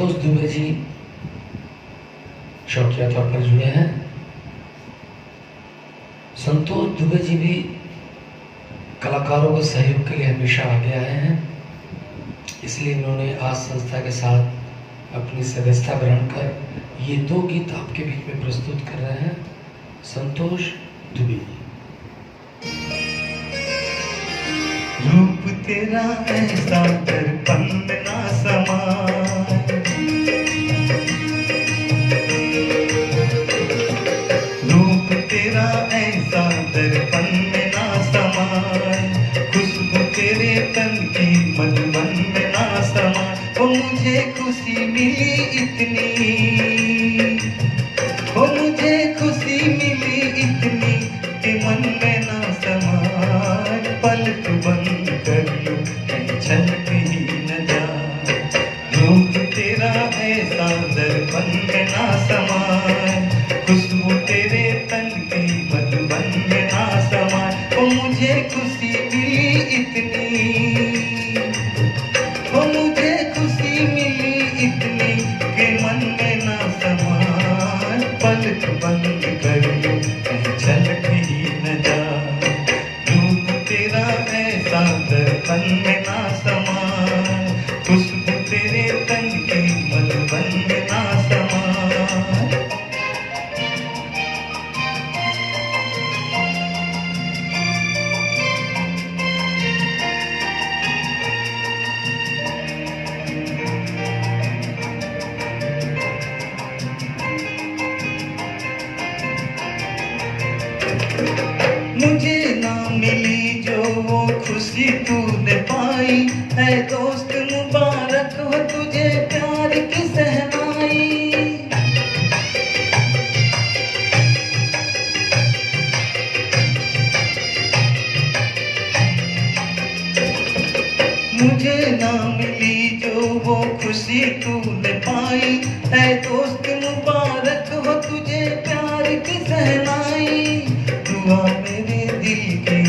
संतोष दुबे जी शौकिया तौर पर जुड़े हैं। संतोष दुबे जी भी कलाकारों के सहयोग के लिए हमेशा आगे आए हैं, इसलिए इन्होंने आज संस्था के साथ अपनी सदस्यता ग्रहण कर ये 2 गीत आपके बीच में प्रस्तुत कर रहे हैं। संतोष दुबे जी। रूप तेरा ऐसा दर्पण में ना समाए, रूप तेरा ऐसा दर्पण में ना समाए, खुशबू तेरे तन की मधुबन में ना समाए। वो मुझे खुशी मिली इतनी, वो मुझे खुशी मिली इतनी कि मन में ना समाए। पलक बंद कर लूं छलक ही न जाए, रूप तेरा ऐसा दर्पण में ना समाए, खुशबू तेरे तन की मधुबन में ना समाए। वो मुझे खुशी मिली इतनी, वो मुझे खुशी मिली इतनी कि मन में ना समाए। पलक बंद कर लूं छलक ही न जाए, रूप तेरा ऐसा दर्पण में ना समाए, खुशबू तेरे तन की मधुबन में ना समाए। मुझे ना मिली जो वो खुशी तूने पाई, है दोस्त मुबारक हो तुझे प्यार की सहनाई। मुझे ना मिली जो वो खुशी तूने पाई, है दोस्त मुबारक हो तुझे प्यार की सहनाई। दुआ मेरे दिल की,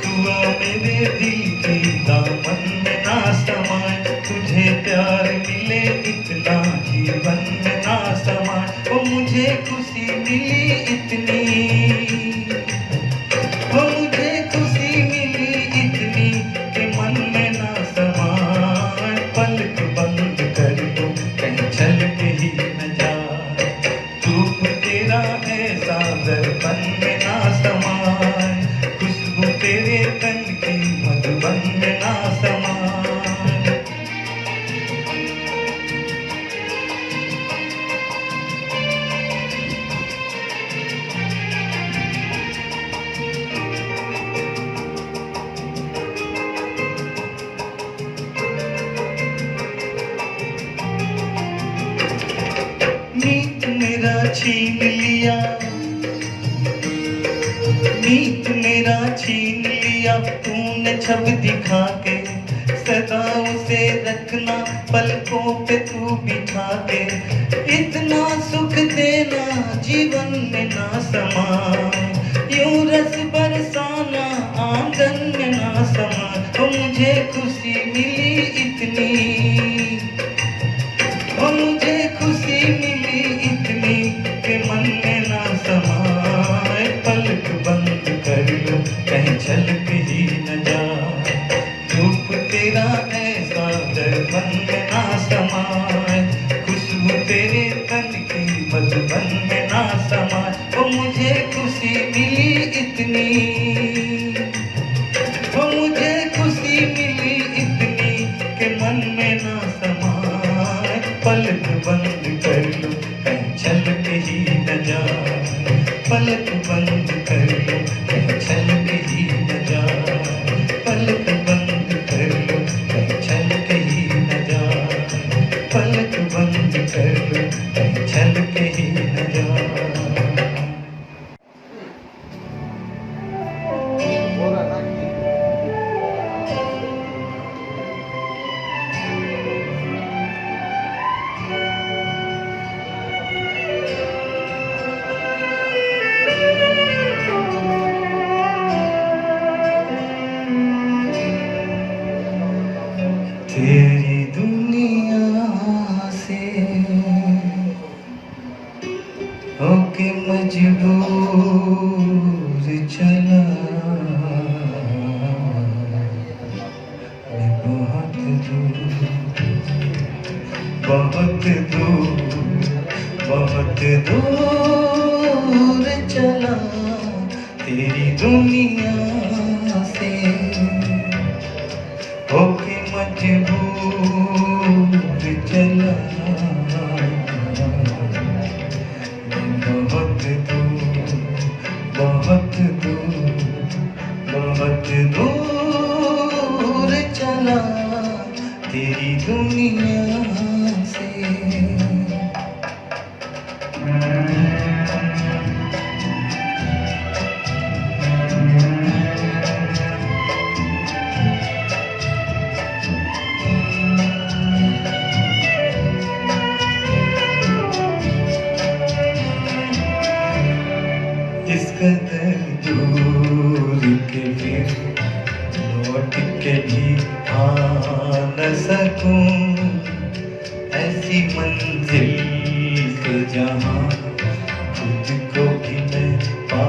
दुआ मेरे दिल की दामन में ना समाए, तुझे प्यार मिले इतना जीवन में ना समाए। वो मुझे खुशी मिली इतनी, वो मुझे खुशी मिली इतनी कि मन में ना समाए। पलक बंद कर लूं कहीं छलक ही न जाए, रूप तेरा ऐसा दर्पण में ना समाए, खुशबू तेरे तन की मधुबन में ना समाए। मीत मेरा छीन लिया, मीत मेरा छीन लिया तूने छब दिखा के, सदा उसे रखना पलकों पे तू बिठा के। इतना सुख देना जीवन में ना समाए, यूं रस बरसाना आंगन में ना समाए। वो मुझे खुशी मिली इतनी, वो मुझे खुशी मिली इतनी कि मन में ना समाए। पलक बंद कर लूं कहीं छलक ही न जाए, रूप तेरा ऐसा दर्पण में ना समाए, खुशबू तेरे तन की मधुबन में ना समाए। वो मुझे खुशी मिली इतनी, वो मुझे खुशी मिली इतनी कि मन में ना समाए। पलक बंद कर लूं कहीं छलक ही न जाए, पलक बंद कर लूं कहीं छलक ही न जाए, पलक बंद कर लूं कहीं छलक ही न जाए, पलक बंद कर लूं कहीं छलक ही न जाए। तेरी होके मजबूर चला मैं बहुत दूर बहुत दूर चला तेरी दुनिया से होके मजबूर चला बहुत दूर चला तेरी दुनिया से इस कदर दूर के फिर लौट के भी आ न सकूं ऐसी मंजिल से जहां खुद को भी मैं पा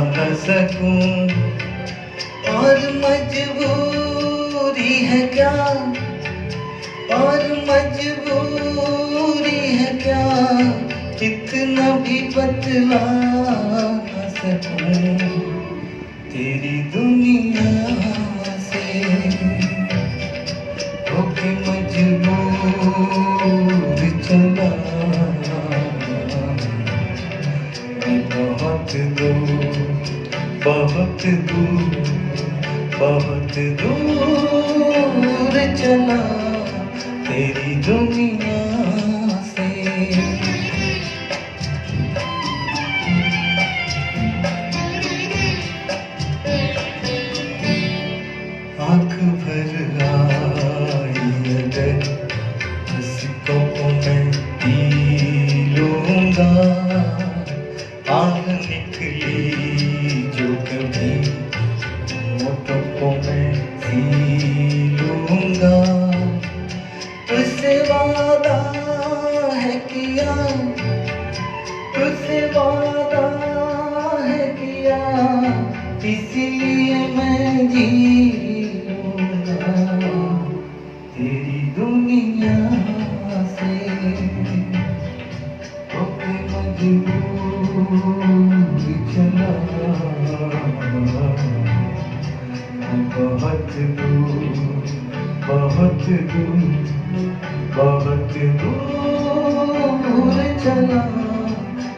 न सकूं और मजबूरी है क्या और मजबूरी है क्या इतना भी बतला न सकूं तेरी दुनिया से होके मजबूर चला मैं बहुत दूर चला तेरी दुनिया से आँख भर आई अगर उसको मैं पी लूँगा आह निकली जो कभी होठों को मैं पी लूँगा तुझसे वादा है किया तुझसे वादा है किया इसलिए मैं जी तेरी दुनिया से होके मजबूर चला बहुत दूर चला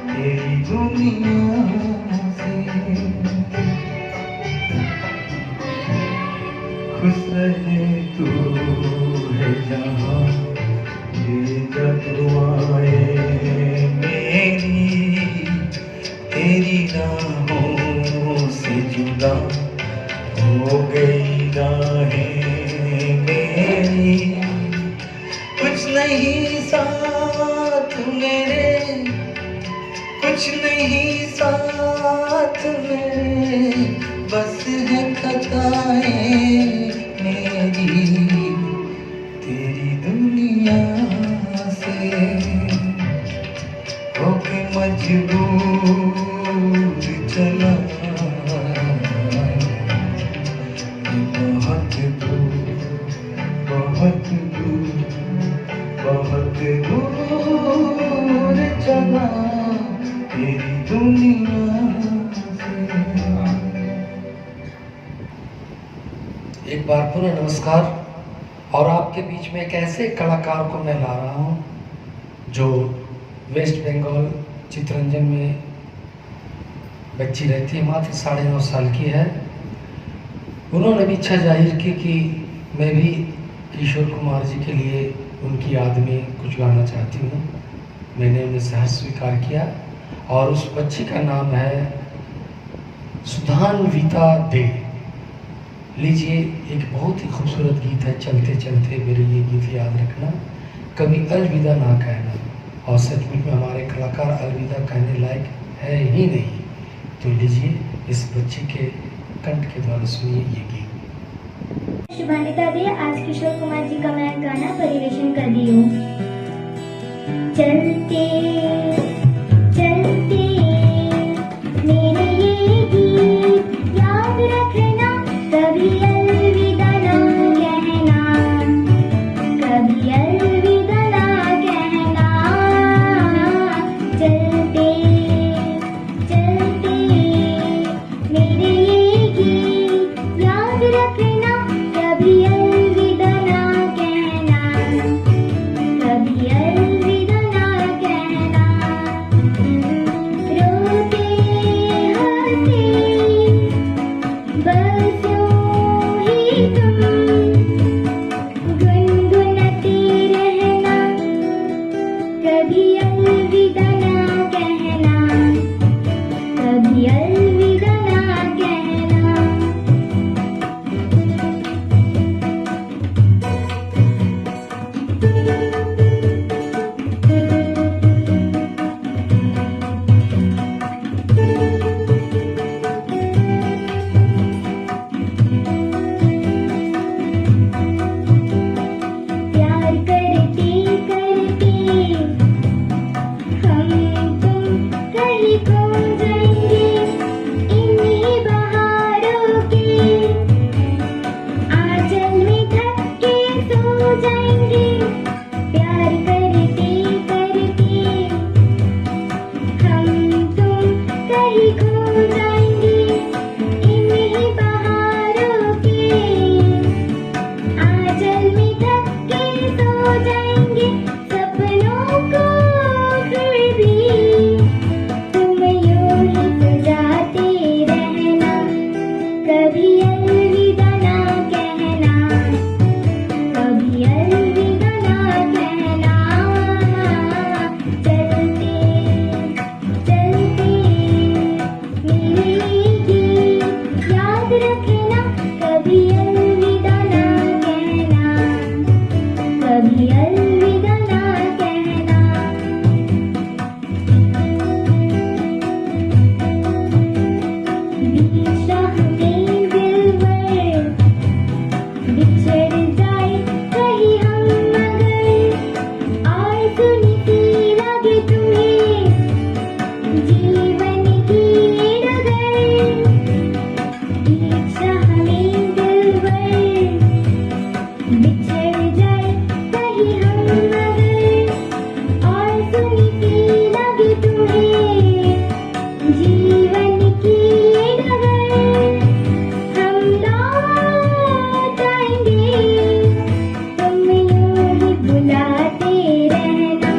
तेरी दुनिया से खुश रहे तू है जहाँ ये दुआएं मेरी तेरी राहों से जुदा हो गई राहें मेरी कुछ नहीं साथ मेरे कुछ नहीं साथ मेरे बस है खताएं मेरी तेरी दुनिया से होके मजबूर चला बहुत दूर चला तेरी दुनिया से। एक बार पुनः नमस्कार। और आपके बीच में एक ऐसे कलाकार को मैं ला रहा हूँ जो वेस्ट बंगाल चितरंजन में बच्ची रहती है, मात्र 9.5 साल की है। उन्होंने भी इच्छा जाहिर की कि मैं भी किशोर कुमार जी के लिए उनकी याद में कुछ गाना चाहती हूँ। मैंने उन्हें सहर्ष स्वीकार किया और उस बच्ची का नाम है सुधान्विता दे। लीजिए, एक बहुत ही खूबसूरत गीत है, चलते चलते मेरे ये गीत याद रखना, कभी अलविदा ना कहना। और सचमुच में हमारे कलाकार अलविदा कहने लायक है ही नहीं। तो लीजिए, इस बच्ची के कंठ के द्वारा सुनिए ये गीत। शुभान्विता दे आज किशोर कुमार जी का मैं गाना परिवेशन कर रही हूँ। चलते चल जीवन की डगर, एक राह में दिलबर, बिछड़ जाए कहीं हम मगर, और सुनी सी लगे तुम्हें जीवन की डगर, हम लौट आएंगे, तुम यूं ही बुलाते रहना,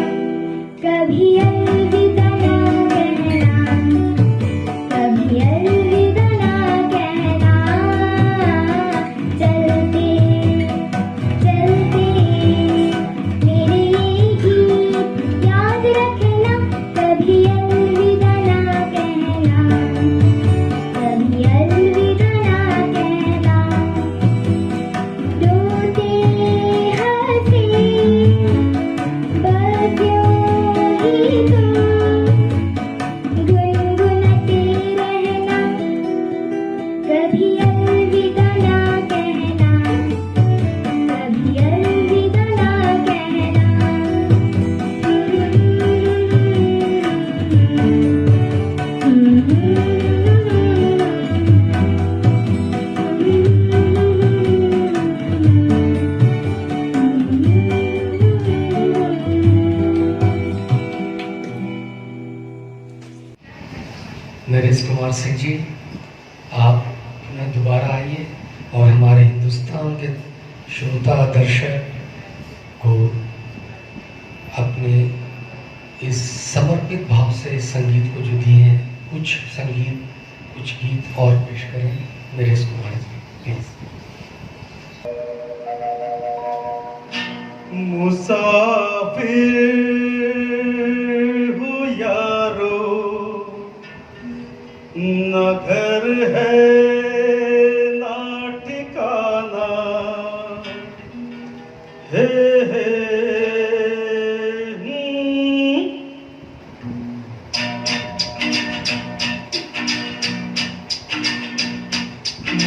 कभी अलविदा ना कहना, कभी अलविदा ना कहना, चलते चलते मेरे ये गीत याद रखना, कभी अलविदा ना कहना, कभी अलविदा ना कहना, रोते हंसे बस यूं ही तुम गुनगुनाते रहना, कभी अलविदा ना कहना, कभी अलविदा ना कहना। नरेश कुमार सिंह जी, आप पुनः दोबारा आइए और हमारे हिंदुस्तान के श्रोता दर्शक को अपने इस समर्पित भाव से इस संगीत को जो दिए हैं, कुछ संगीत कुछ गीत और पेश करें। नरेश कुमार जी प्लीज। मुसाफिर हूँ यारो, न घर है ना ठिकाना, हे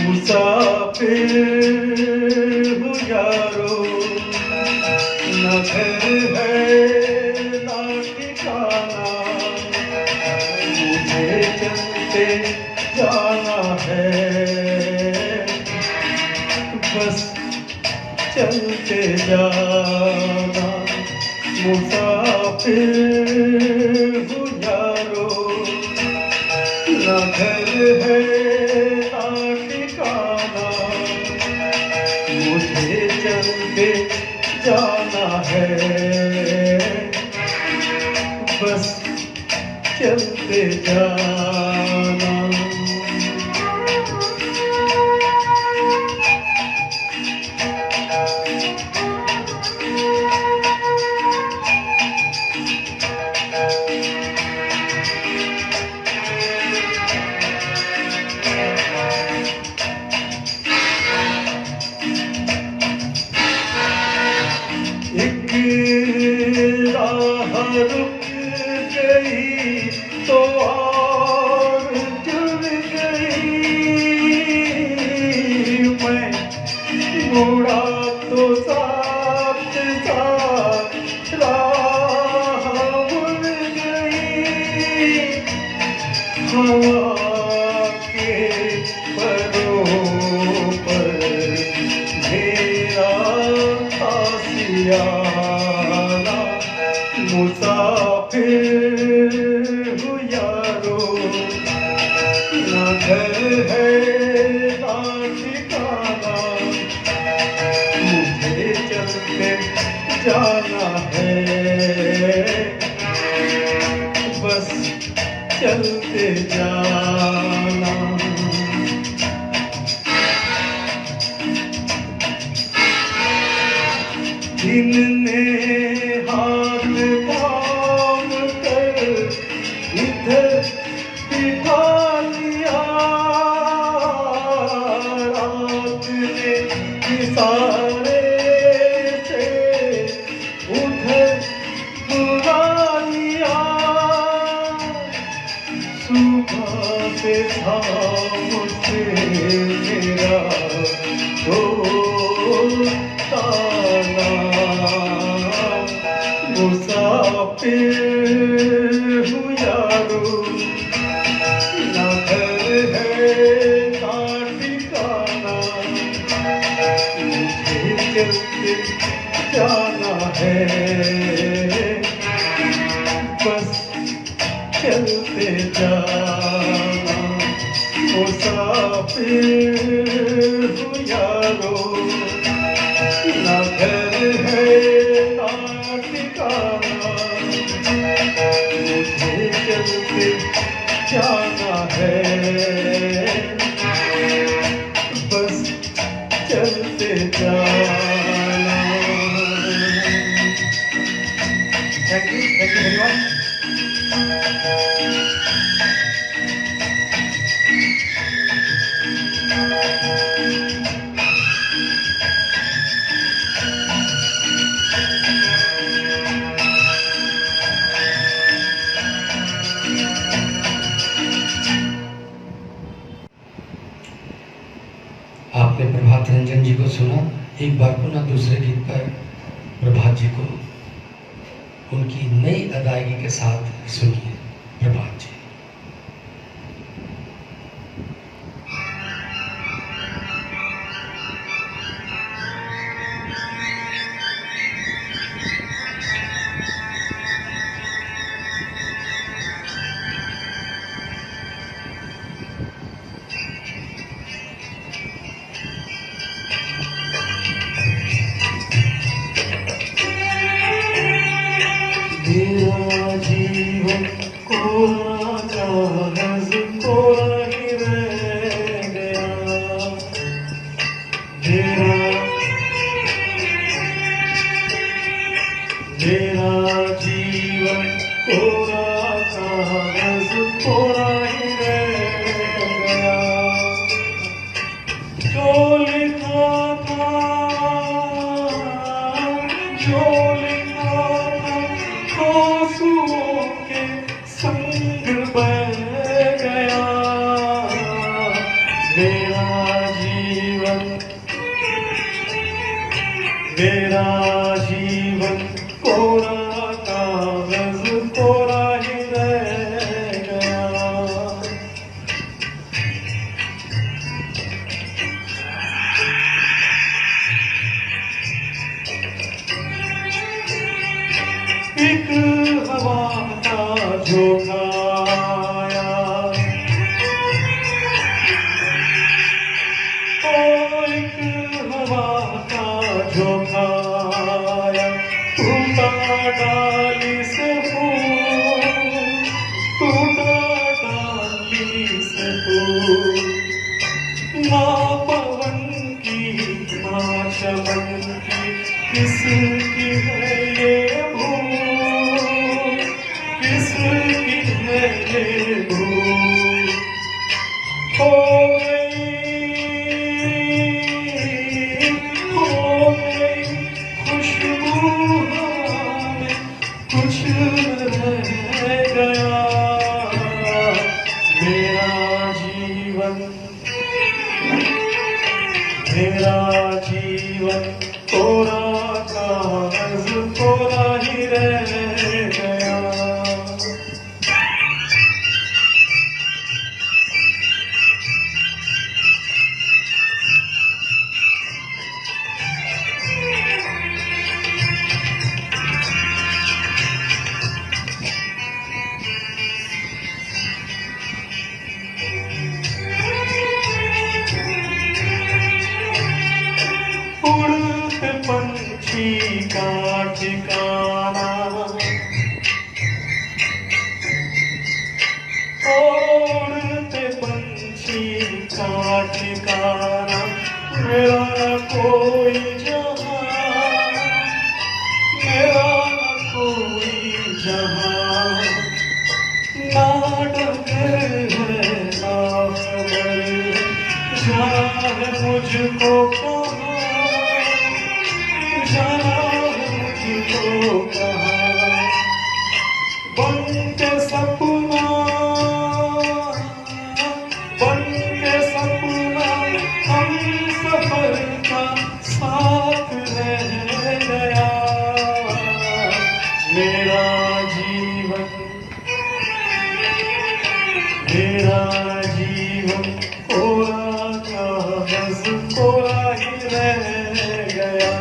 मुसाफिर हूँ यारो, न घर है ना ठिकाना, मुझे चलते जाना है, बस चलते जाना। मुसाफिर हूँ यारो, न घर है ना ठिकाना, मुझे चलते जाना है, बस चलते जाना। एक राह रुक गई तो और जुड़ गई, मैं मुड़ा तो साथ साथ राह मुड़ गई, हवा के परों पर मेरा आसियाना। मुसाफिर हूँ यारो, न घर है ना ठिकाना, मुझे चलते जाना है, बस चलते जाना। जिनने हाथ थाम कर इधर बिठा लिया, रात ने इशारे से उधर बुला लिया, सुबह से शाम से मेरा दोस्ताना। मुसाफिर हूँ यारो, जाना है, बस चलते जाना। मुसाफिर हूँ यारो, ना घर है ना ठिकाना, मुझे चलते जाना है, बस चलते जाना। Thank you very much. आपने प्रभात रंजन जी को सुना, एक बार पुनः दूसरे गीत पर प्रभात जी को उनकी नई अदायगी के साथ सुनिए। प्रभात जी। मेरा जीवन कोरा कागज कोरा ही रह गया, मेरा जीवन कोरा कागज कोरा ही रह गया। जो लिखा था, जो लिखा था आंसुओं के संग बह गया। मेरा जीवन कोरा कागज कोरा ही रह गया। एक हवा का झोंका आया, ओ एक हवा का झोंका आया, टूटा डाली से फूल, टूटा डाली से फूल। ना पवन की ना चमन की किसकी है ये भूल, किसकी है ये भूल। हो गई खुशबू में कुछ रह गया। मेरा जीवन कोरा कागज कोरा ही रह गया। उड़ते पंछी का ठिकाना, उड़ते पंछी का ठिकाना। मेरा न कोई जहां, मेरा न कोई जहां। ना डगर है ना खबर, जाना है मुझको कहाँ, जाना है मुझको कहाँ। बन के सपना, बन के सपना हम सफर का साथ रह गया। मेरा जीवन कोरा कागज कोरा ही रह गया।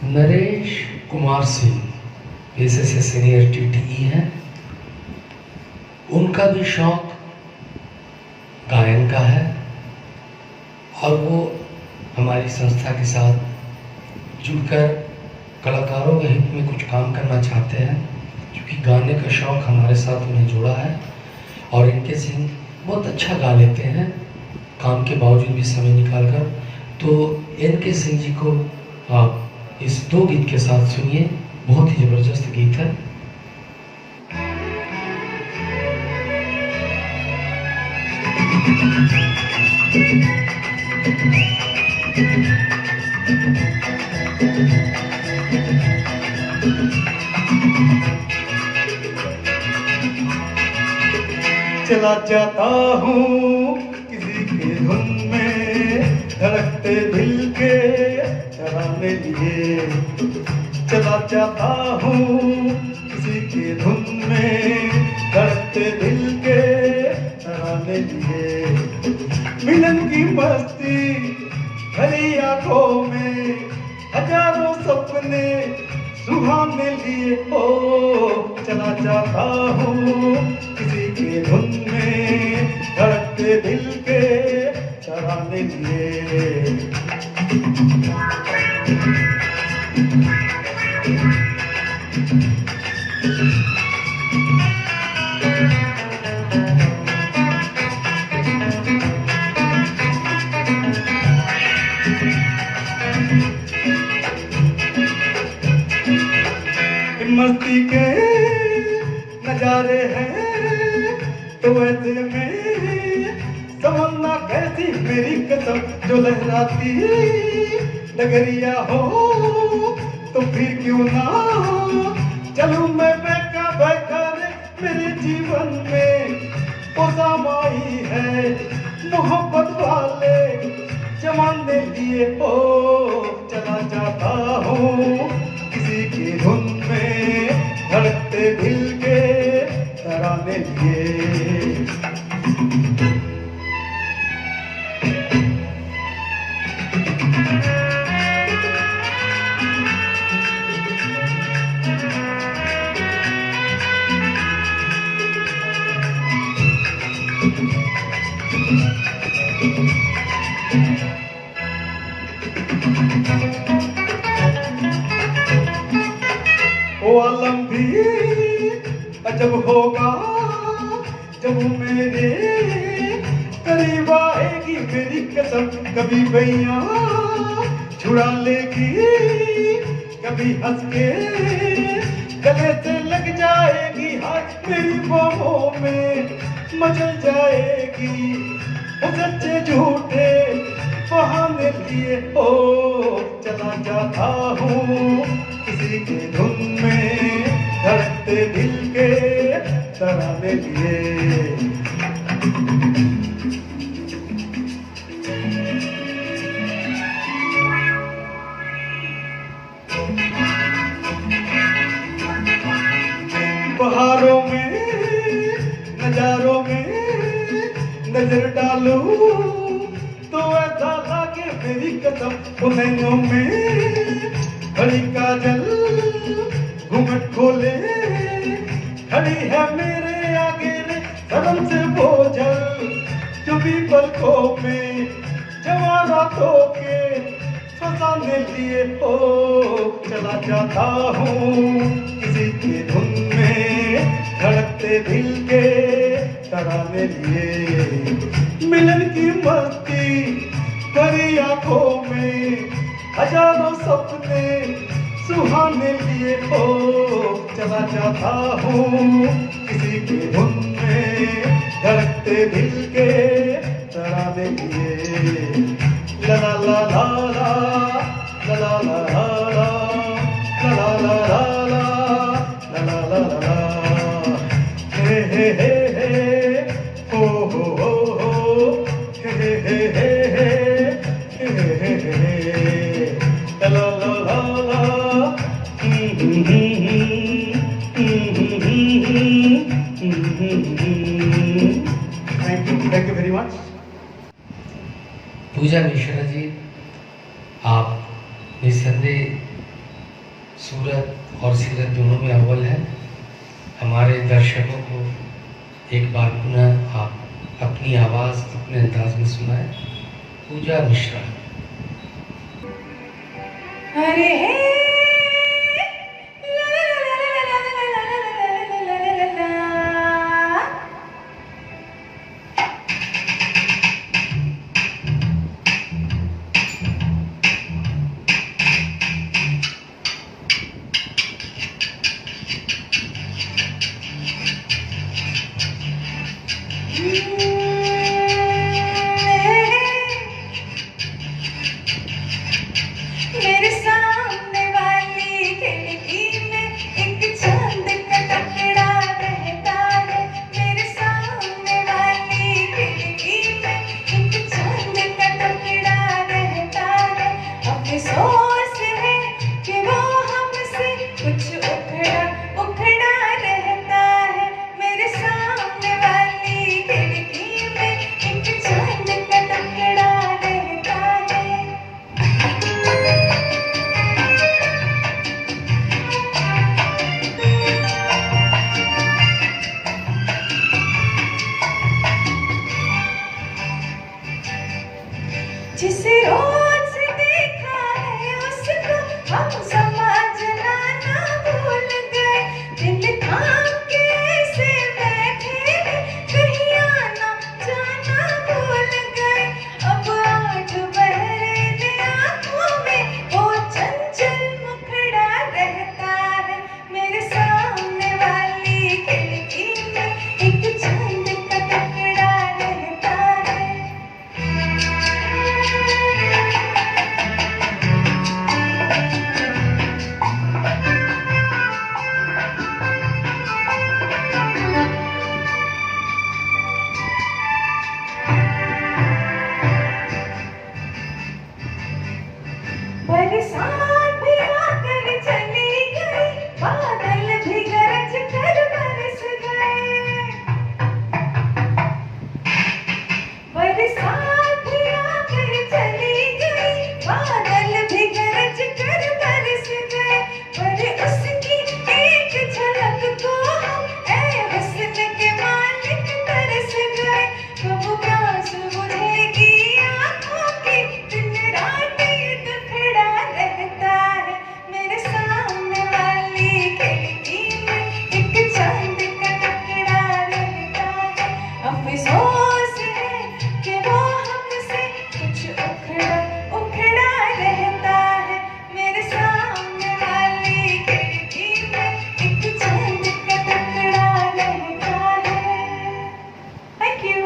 नरेश कुमार सिंह पेशे से सीनियर टीटीई हैं। उनका भी शौक गायन का है और वो हमारी संस्था के साथ जुड़कर कलाकारों के हित में कुछ काम करना चाहते हैं, क्योंकि गाने का शौक हमारे साथ उन्हें जुड़ा है। और इनके सिंह बहुत अच्छा गा लेते हैं काम के बावजूद भी समय निकालकर। तो इनके सिंह जी को आप इस 2 गीत के साथ सुनिए, बहुत ही जबरदस्त गीत है। चला जाता हूँ किसी के धुन में, धड़कते दिल के तराने लिए। चला जाता हूँ किसी के धुन में, धड़कते दिल के तराने लिए। मिलन की मस्ती भरी आंखों में, हजारों सपने सुहाने लिए। ओ चला जाता हूँ किसी के धुन में, धड़कते दिल के तराने लिए। मस्ती के नजारे हैं तो ऐसे में तमन्ना कैसी मेरी कसम, जो लहराती डगरिया हो तो फिर क्यों ना चलूं मैं बैठा बैठा रे। मेरे जीवन में वो समाई है मोहब्बत वाले जमाने लिए। ओ चला जाता हूँ किसी की धुन में, धड़कते दिल के तराने लिए। वो आलम भी अजब होगा जब मेरे करीब आएगी मेरी कसम। कभी बैया छुड़ा लेगी, कभी हंस के गले से लग जाएगी। हाथ मेरी बाहों में मचल जाएगी, सच्चे झूठे बहाने लिए। ओ चला जाता हूँ किसी के धुन में, धड़कते दिल के तराने लिए। बहारों में नजारों में नजर डालूं तो ऐसा लागे मेरी कसम। नैनों में खड़ी काजल घूंघट खोले, खड़ी है मेरे आगे रे शर्म से बोझल। चुपी पलकों में जवां रातों के फसाने लिए। ओ चला जाता हूँ किसी की धुन में, धड़कते दिल के तराने लिए। मिलन की मस्ती भरी आंखों में, हजारों सपने सुहाने लिए। ओ चला जाता हूँ किसी की धुन में, धड़कते दिल के तराने लिए। ला ला ला ला ला ला ला ला ला ला ला ला ला ला ला ला। हे हे हे हे हो हो हो हो हे हे हे हे हे हे हे ला ला ला ला। Thank you very much. पूजा मिश्रा जी, आप निस्संदेह सूरत और सीरत दोनों में अव्वल है। हमारे दर्शकों को एक बार पुनः आप अपनी आवाज़ अपने अंदाज में सुनाएं। पूजा मिश्रा। अरे मेरे सामने वाली खिड़की में एक चांद का टुकड़ा रहता है। मेरे सामने वाली खिड़की में एक चांद का टुकड़ा रहता है। अफसोस है कि वो हमसे कुछ उखड़ा उखड़ा रहता है। मेरे सामने वाली खिड़की में एक चांद का टुकड़ा रहता है। जिसे रोज देखा है उसको हम समझना ना भूल गए। दिल थाम के ऐसे बैठे हैं, कहीं आना जाना भूल गए। अब आठ बहरे आंखों में वो चंचल मुखड़ा रहता है। मेरे सामने वाली खिड़की में एक चांद का टुकड़ा रहता है। बरसात भी आकर चली गई, बादल भी गरज कर बरस गए। बरसात भी आकर चली गई, बादल भी गरज कर बरस गए। पर उसकी एक झलक को हम ऐ हुस्न के मालिक तरस गए। कब प्यास बुझेगी आंखों की, दिन रात ये दुखड़ा रहता है। मेरे सामने वाली खिड़की में एक चांद का टुकड़ा रहता है। अफसोस है कि वो हमसे कुछ उखड़ा उखड़ा रहता है। मेरे सामने वाली खिड़की में एक चांद का टुकड़ा रहता है। Thank you.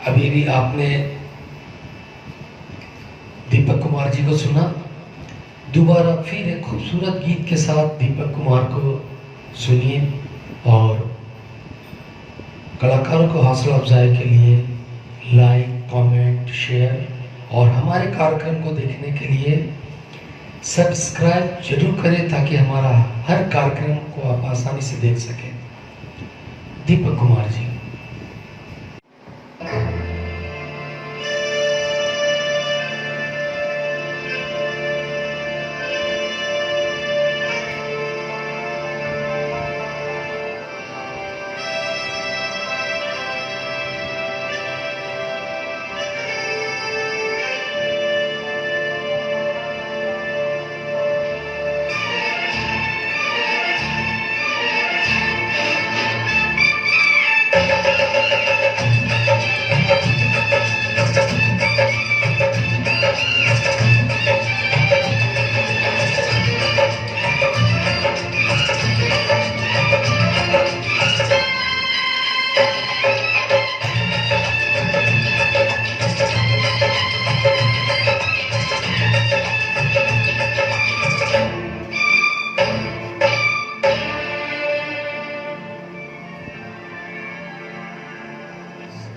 अभी भी आपने दीपक कुमार जी को सुना। दोबारा फिर एक खूबसूरत गीत के साथ दीपक कुमार को सुनिए और कलाकारों को हौसला अफजाई के लिए लाइक, कमेंट, शेयर और हमारे कार्यक्रम को देखने के लिए सब्सक्राइब जरूर करें ताकि हमारा हर कार्यक्रम को आप आसानी से देख सकें। दीपक कुमार जी।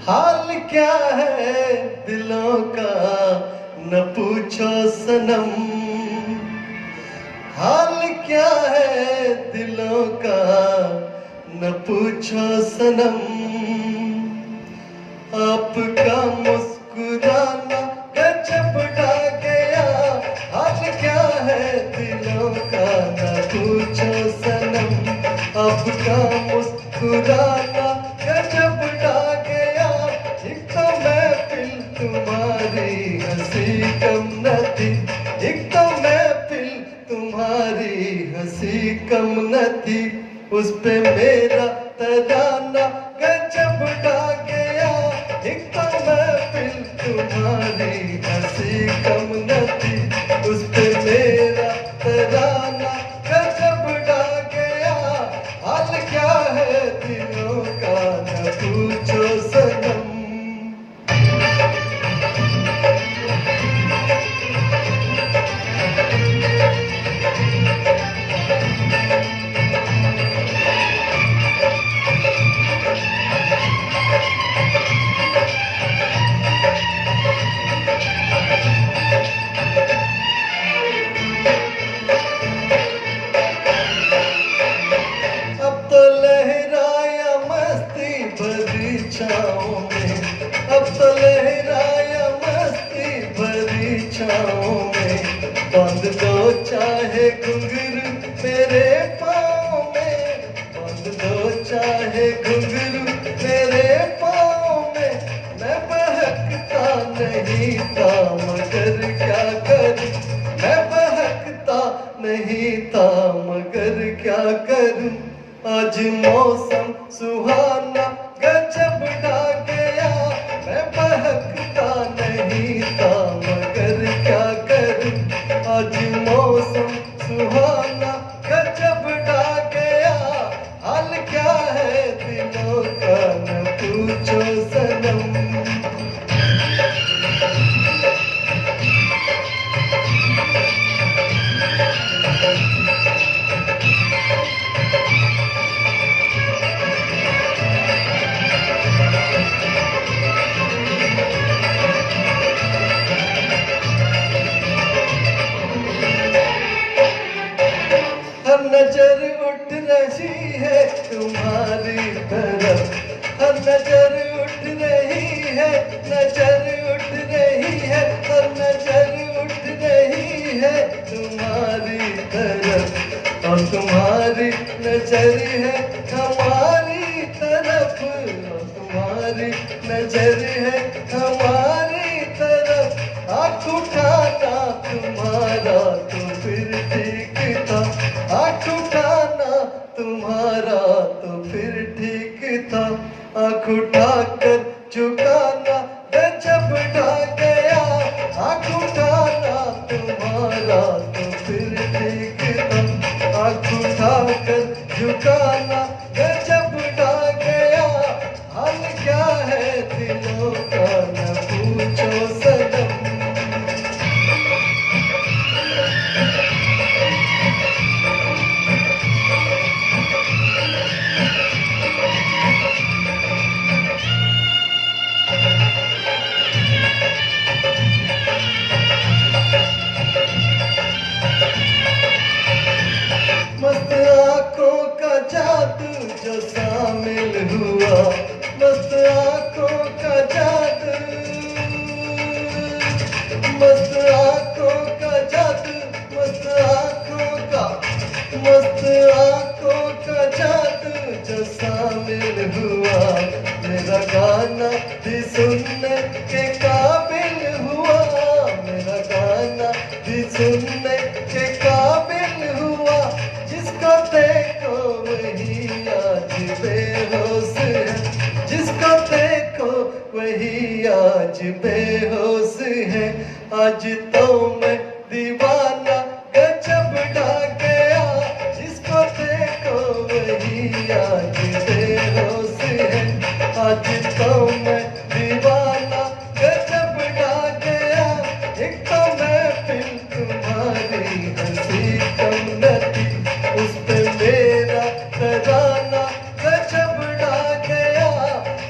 हाल क्या है दिलों का न पूछो सनम। हाल क्या है दिलों का न पूछो सनम। आपका मुस्कुराना गजब ढा गया। हाल क्या है दिलों पूछो सनम, अब का मुस्कुराना गजब ढा गया। एक तो महफिल तुम्हारी हंसी कम न थी, एक तो महफिल तुम्हारी हंसी कम न थी, उस पे मेरा तराना गजब ढा गया। एक तो महफिल तुम्हारी हंसी कम न थी, उस पे मेरा तराना गजब ढा गया। हाल क्या है दिलों का न पूछो सनम। अब तो लहराया मस्ती भरी छाँव में, अब तो लहराया मस्ती भरी छाँव में। बांध दो चाहे घुंघरू मेरे पाँव में, बांध दो चाहे घुंघरू मेरे पाँव में। मैं बहकता नहीं था मगर क्या करूं, मैं बहकता नहीं था मगर क्या करूं। आज मौसम सुहाना गजब ढा गया, मैं बहकता नहीं था मगर क्या करूं। आज मौसम सुहाना गजब ढा गया। हाल क्या है दिलों का न पूछो सनम। हर नजर उठ रही है तुम्हारी तरफ, हर नजर उठ रही है, नजर उठ रही है, हर नजर उठ रही है तुम्हारी तरफ। और तुम्हारी नजर है हमारी तरफ, और तुम्हारी नजर है हमारी तरफ। आँख उठाना तुम्हारा तो फिर ठीक था, आँख उठाना तुम्हारा तो फिर ठीक था। आँख उठाकर झुकाना गजब ढा गया, आँख उठाना तुम्हारा तो फिर ठीक था। आँख उठाकर झुकाना गजब ढा गया। हाल क्या है दिलों का न पूछो सनम। मस्त आँखों का जादू जो शामिल हुआ, मस्त आँखों का जादू, मस्त आँखों का जादू, मस्त आँखों का, मस्त आँखों का जादू जो शामिल हुआ। मेरा गाना भी सुनने के काबिल हुआ, मेरा गाना भी सुनने के काबिल हुआ। जिसको देखो वही आज बेहोश है, जिसको देखो वही आज बेहोश है। आज तो मैं दीवाना गजब ढा गया, जिसको देखो वही आज बेहोश है। आज तो मैं दीवाना गजब ढा गया। एक तो महफिल तुम्हारी हंसी कम न थी, उस पे मेरा तराना गजब ढा गया।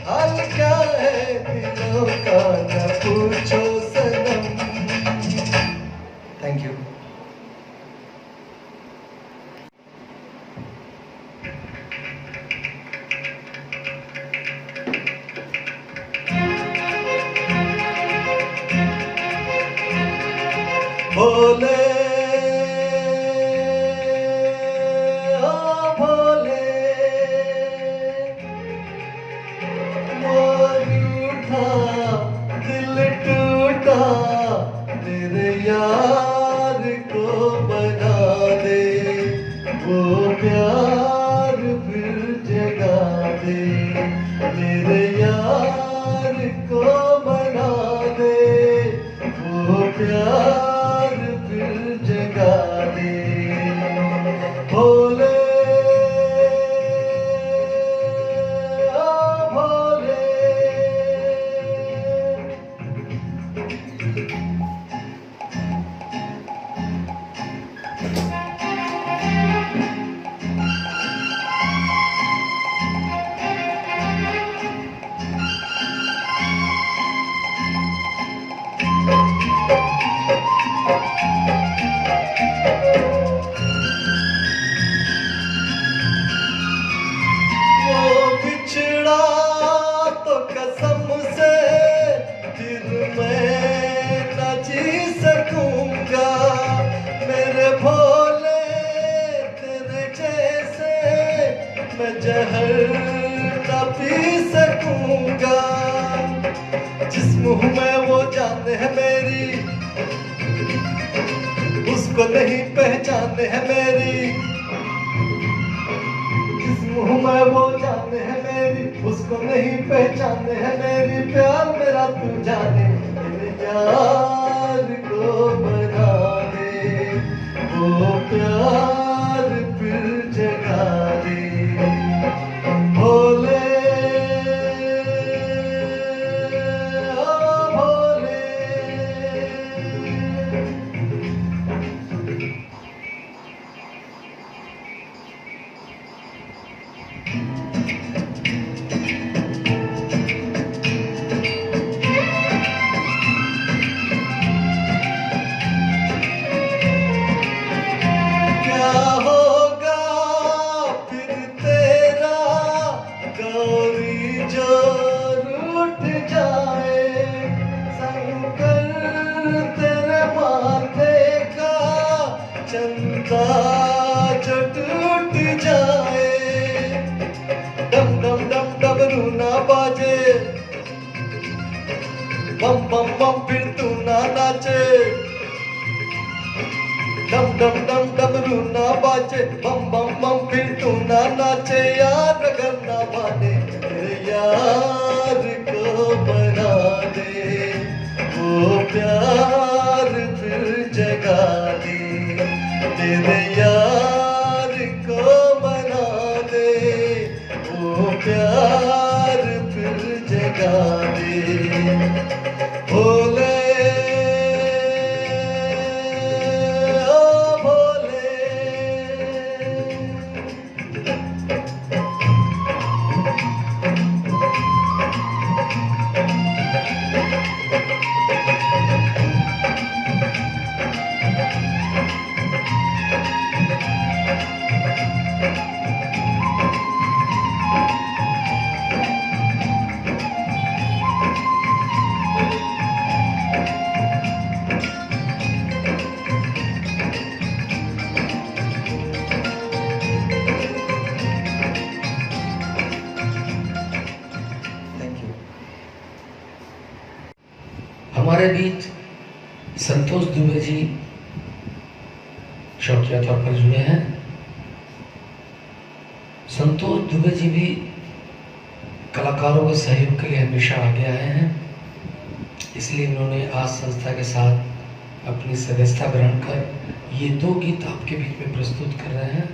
हाल क्या है दिलों का न पूछो सनम। Thank you. बोले जिस मुंह में वो जान है मेरी, उसको नहीं पहचान है मेरी। जिस मुंह में वो जान है मेरी, उसको नहीं पहचान है मेरी। प्यार मेरा तू जाने, मेरे यार को बना दे, वो प्यार फिर जगा दे। भोले ओ भोले, क्या होगा फिर तेरा गौरी जो रूठ जाए, शंकर तेरे माथे का चंदा जो टूट जाए। डम डम डम डमरू ना बाजे, बम बम बम फिर तू ना नाचे। डम डम डम डमरू ना बाजे, बम बम बम फिर तू ना नाचे। यार अगर ना माने, तेरे यार को बना दे, वो प्यार फिर जगा दे। तेरे यार को बना दे, वो प्यार फिर जगा दे। भोले ओ भोले, हमारे बीच संतोष दुबे जी शौकिया तौर पर जुड़े हैं। संतोष दुबे जी भी कलाकारों के सहयोग के लिए हमेशा आगे आए हैं, इसलिए इन्होंने आज संस्था के साथ अपनी सदस्यता ग्रहण कर ये 2 गीत आपके बीच में प्रस्तुत कर रहे हैं।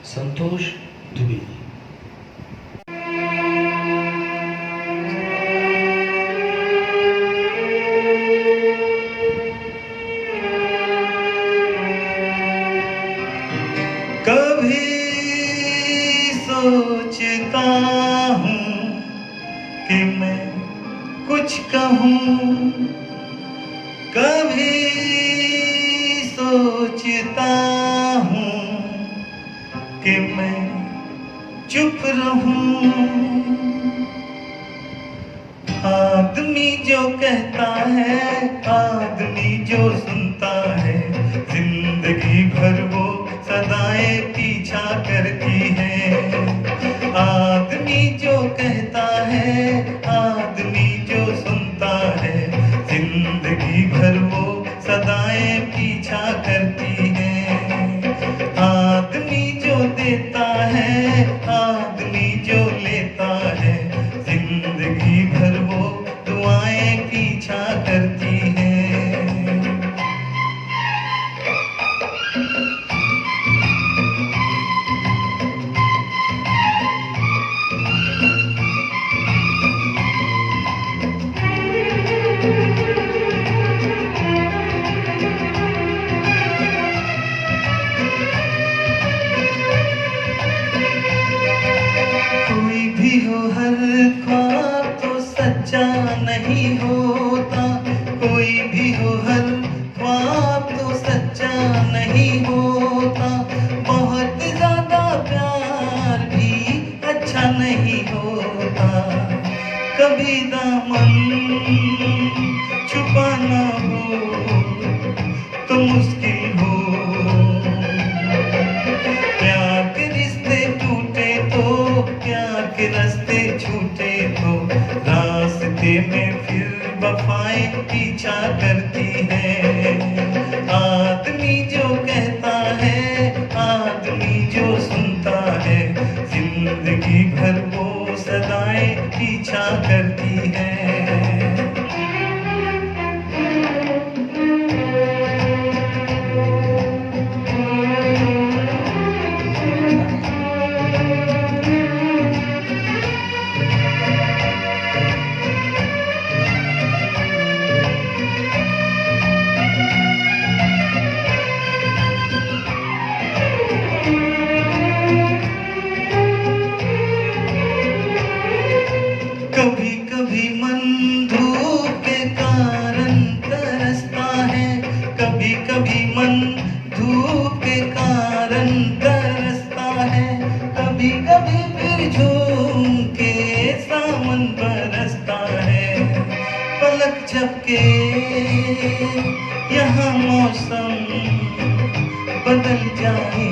संतोष दुबे जी। कभी सोचता हूँ कि मैं कुछ कहूँ, कभी सोचता हूँ कि मैं चुप रहूं। आदमी जो कहता है, आदमी जो सुनता है, जिंदगी भर वो सदाएं पीछा करती है। आदमी जो कहता है, आदमी जो सुनता है, जिंदगी भर वो सदाएं पीछा करती है। आदमी जो देता है, आदमी जो लेता है, जिंदगी भर वो दुआएं पीछा करती है। कोई भी हो, हर ख्वाब तो सच्चा नहीं होता। कोई भी हो, हर ख्वाब तो सच्चा नहीं होता। बहुत ज्यादा प्यार भी अच्छा नहीं होता। कभी दामन छुपाना हो तो मुश्किल हो। प्यार के रिश्ते टूटे तो, प्यार के रास्ते छूटे तो, रास्ते में फिर वफाएं पीछा करती है। आदमी जो कहता है, आदमी जो सुनता है, जिंदगी भर वो सदाएं पीछा करती है। कभी कभी मन धूप के कारण तरसता है, कभी कभी मन धूप के कारण तरसता है, कभी कभी फिर झूम के सावन बरसता है। पलक झपके यहाँ मौसम बदल जाए,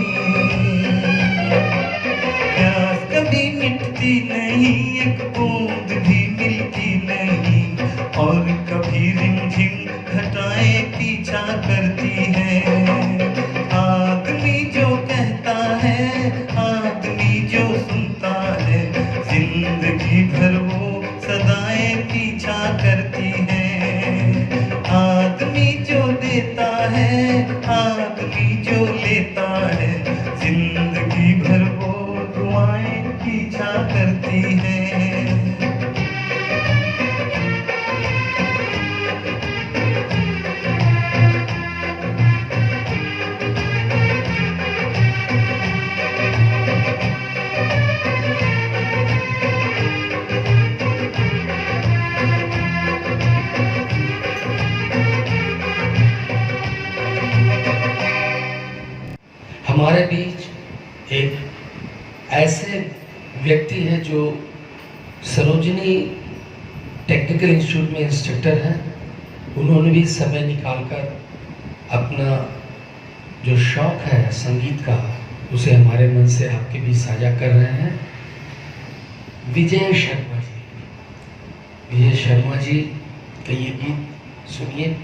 प्यास कभी मिटती नहीं, एक बूंद भी मिलती नहीं, और कभी रिमझिम घटाएं पीछा करती है। आदमी जो कहता है, आदमी जो सुनता है, जिंदगी भर वो सदाएं पीछा करती है। आदमी जो देता है, आदमी जो लेता है, जिंदगी भर वो दुआएं पीछा करती है। हमारे बीच एक ऐसे व्यक्ति है जो सरोजिनी टेक्निकल इंस्टीट्यूट में इंस्ट्रक्टर हैं। उन्होंने भी समय निकालकर अपना जो शौक है संगीत का, उसे हमारे मन से आपके बीच साझा कर रहे हैं। विजय शर्मा जी, विजय शर्मा जी का ये गीत सुनिए,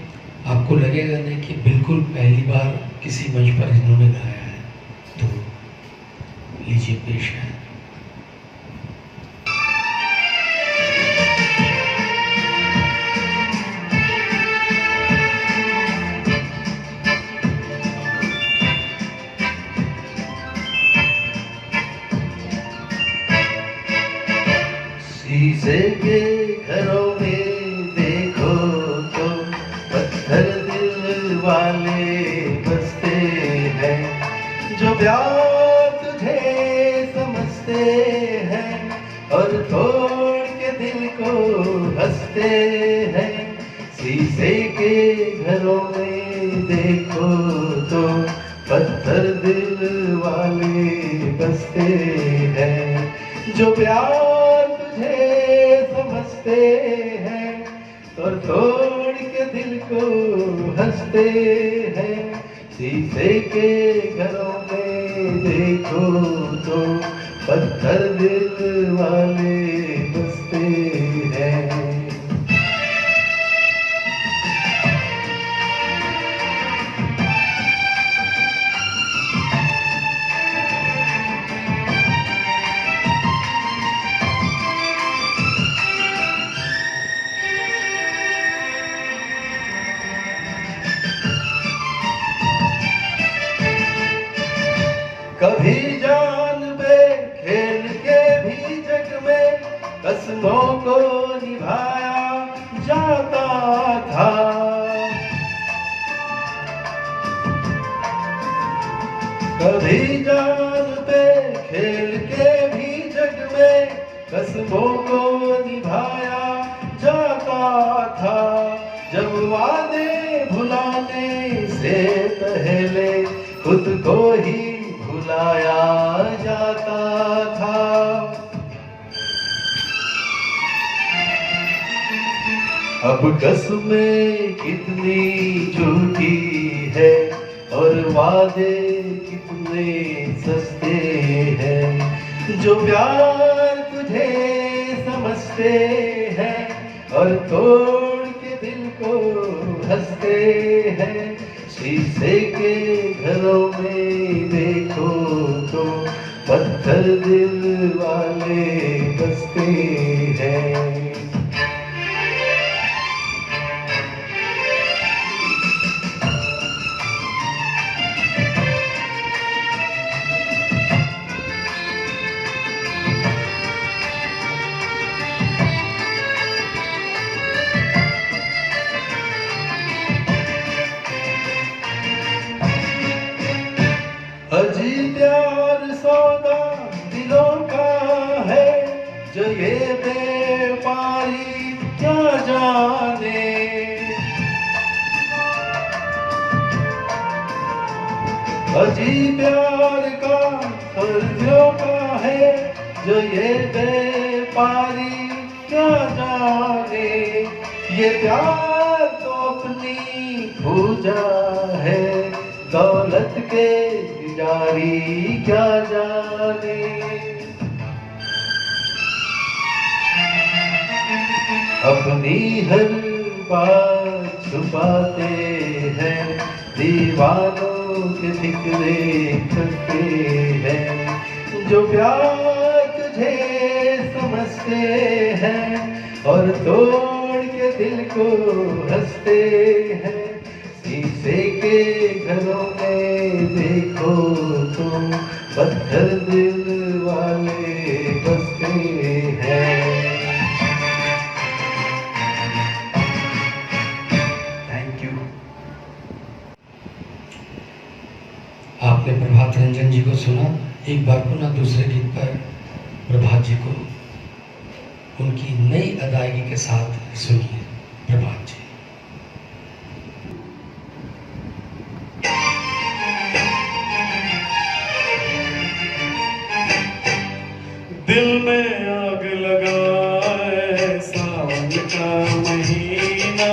आपको लगेगा नहीं कि बिल्कुल पहली बार किसी मंच पर इन्होंने गाया है। तो लीजिए पेश है। शीशे के घरों में देखो तो पत्थर दिल वाले बसते हैं, जो प्यार तुझे समझते हैं और तोड़ के दिल को हंसते हैं। शीशे के घरों में देखो तो पत्थर दिल वाले बसते हैं, जो प्यार तुझे समझते हैं और तोड़ के दिल को हंसते हैं। शीशे के घरों में देखो तो पत्थर दिल वाले बसते हैं। कभी जान बे खेल के भी जग में कसमों को निभाया जाता था। कभी जान बे खेल के भी जग में कसमों को निभाया जाता था। जब वादे भुलाने से पहले खुद को ही भुलाया जाता था। अब कसमें कितनी झूठी है और वादे कितने सस्ते हैं, जो प्यार तुझे समझते हैं और तोड़ के को हंसते हैं। शीशे के घरों में देखो तो पत्थर दिल वाले बसते हैं। अजीब प्यार सौदा दिलों का है, जो ये बेपारी क्या जाने। अजीब प्यार का फर्जों का है, जो ये बेपारी क्या जाने। ये प्यार तो अपनी पूजा है, दौलत के जारी क्या जाने। अपनी हर बात छुपाते हैं, दीवानों के फिक्रे करते हैं। जो प्यार तुझे समझते हैं और तोड़ के दिल को हंसते हैं। शीशे के घरों में देखो तो पत्थर दिल वाले बसते हैं। Thank you. आपने प्रभात रंजन जी को सुना। एक बार पुनः दूसरे गीत पर प्रभात जी को उनकी नई अदायगी के साथ सुनिए। प्रभात जी। दिल में आग लगाए सावन का महीना,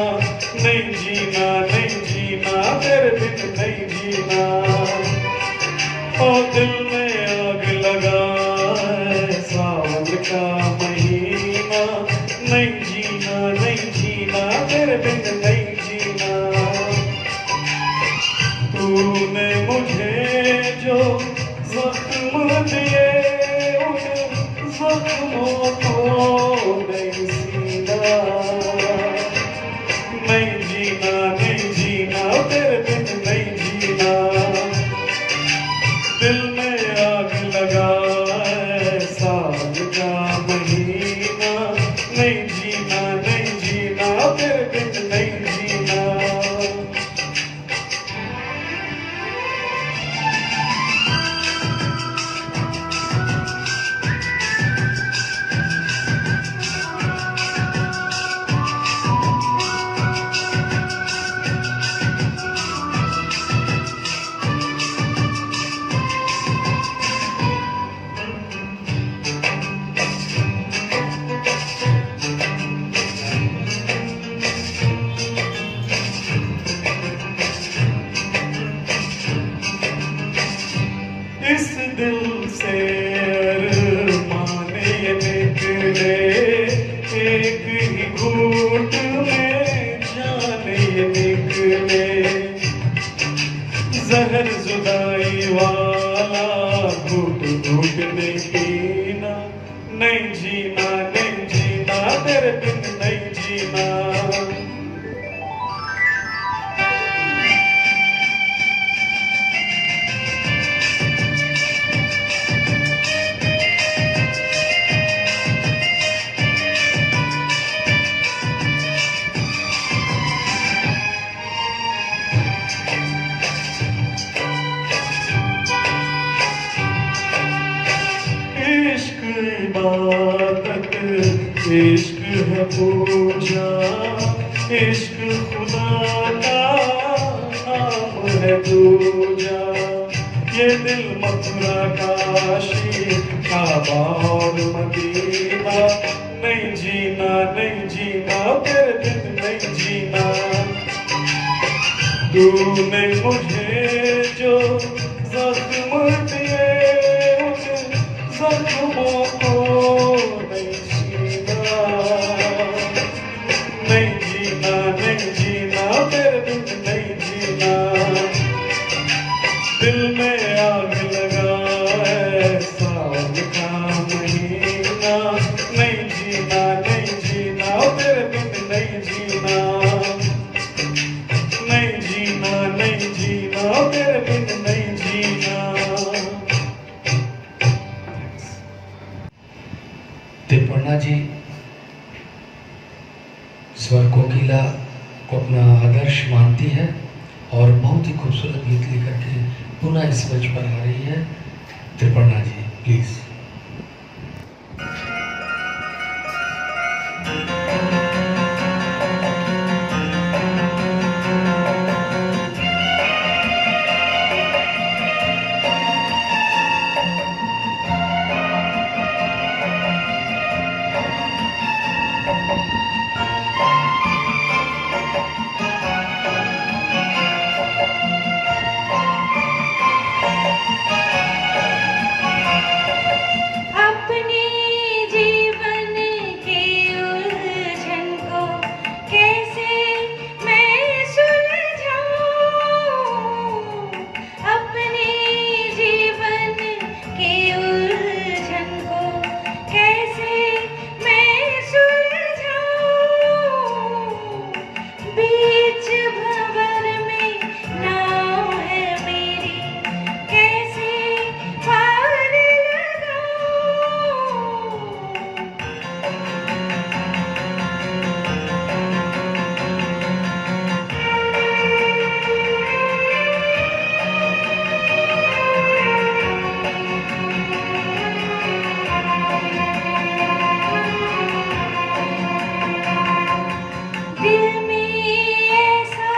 नहीं जीना नहीं जीना तेरे बिन नहीं जीना। ओ दिल में आग लगाए सावन का महीना, नहीं जीना तेरे बिन नहीं जीना। तूने मुझे जो जख्म दिए जख्मों को नहीं सीना, नहीं जीना तेरे बिन नहीं जीना। दिल में आग लगाए सावन का महीना, नहीं जीना तेरे बिन नहीं जीना। इस दिल से अरमान ये निकले, एक ही घूंट में जान ये निकले। जहर जुदाई वाला घूंट घूंट नहीं पीना, नहीं जीना तेरे बिन नहीं जीना। इश्क इबादत, इश्क है पूजा, इश्क खुदा का नाम है दूजा। ये दिल मथुरा काशी काबा और मदीना, नहीं जीना तेरे बिन नहीं जीना। तूने मुझे जो जख्म दिए जख्मों को नहीं जीना, नहीं जीना दिल में आग लगाए सावन का महीना, नहीं जीना नहीं जीना तेरे बिन नहीं जीना, नहीं जीना नहीं जीना तेरे बिन नहीं जीना। तिरुपन्ना जी स्वर कोकिला को अपना आदर्श मानती है और बहुत ही खूबसूरत गीत लेकर के पुनः इस मंच पर आ रही है। तिरुपन्ना जी प्लीज। अपने जीवन की उलझन को कैसे मैं सुलझाऊं, अपने जीवन की उलझन को कैसे मैं सुलझाऊं, बीच भंवर में नाव है मेरी कैसे पार लगाऊं। दिल में ऐसा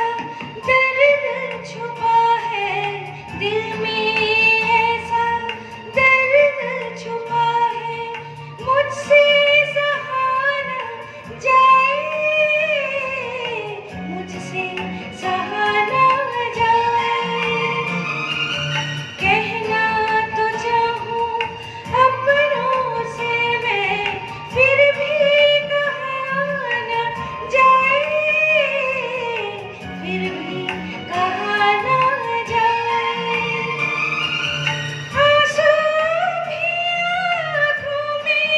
दर्द छुपा है, दिल में ऐसा दर्द छुपा है, मुझसे सहा न जाए, मुझसे सहा न जाए। कहना तो चाहूं अपनों से मैं, फिर भी कहा न जाए, फिर भी कहा न जाए। आंसू भी आँखों में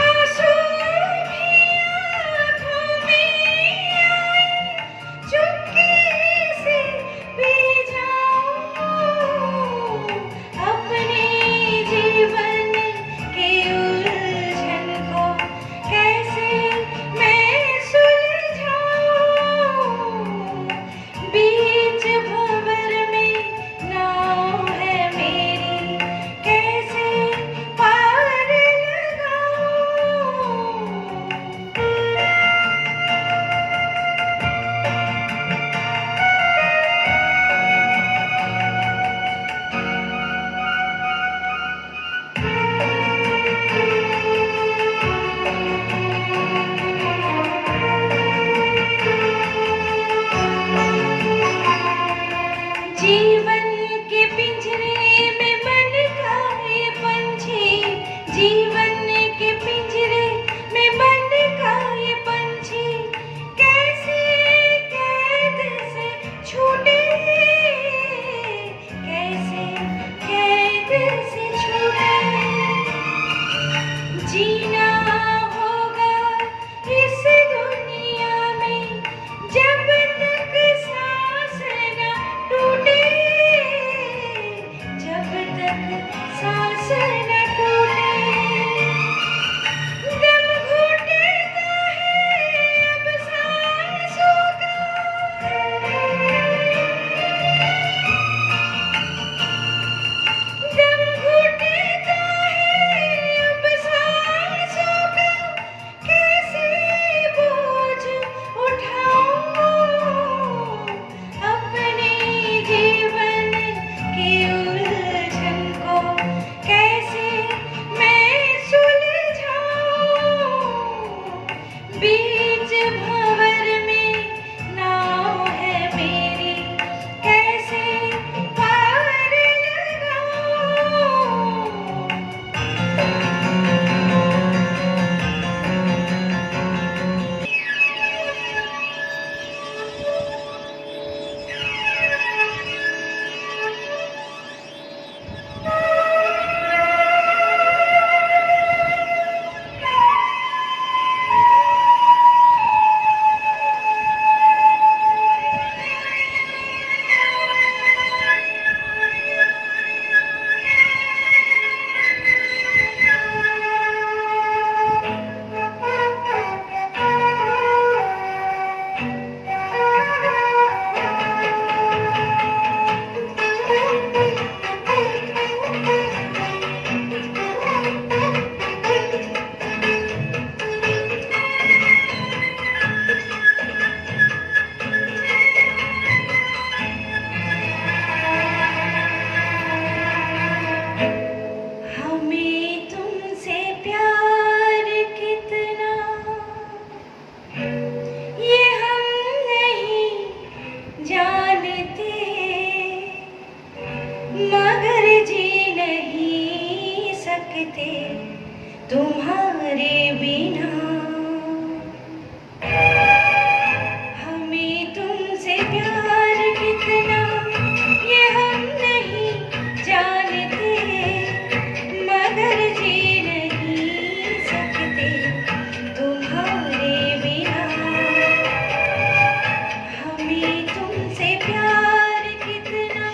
आंसू भी आँखों में चुपके से पी जाऊं, अपने जीवन की उलझन को कैसे मैं सुलझाऊं, बीच भंवर में नाव है मेरी कैसे पार जीवन के पिंजरे में बन का ये पंछी, जीवन के पिंजरे में बन का ये पंछी कैसे कैद से छूटे, कैसे कैद से छूटे। जीना होगा इस दुनिया में जब तक सांस न टूटे, जब तक सांस न टूटे। दम घुटता है अब सांसों का, दम घुटता है अब सांसों का, कैसे बोझ उठाऊं, अपने जीवन की उलझन को कैसे मैं सुलझाऊं, बीच भंवर में नाव है मेरी कैसे पार लगाऊं। ये हम नहीं जानते मगर जी नहीं सकते तुम्हारे बिना। हमें तुमसे प्यार कितना ये हम नहीं जानते मगर जी नहीं सकते तुम्हारे बिना। हमें तुमसे प्यार कितना।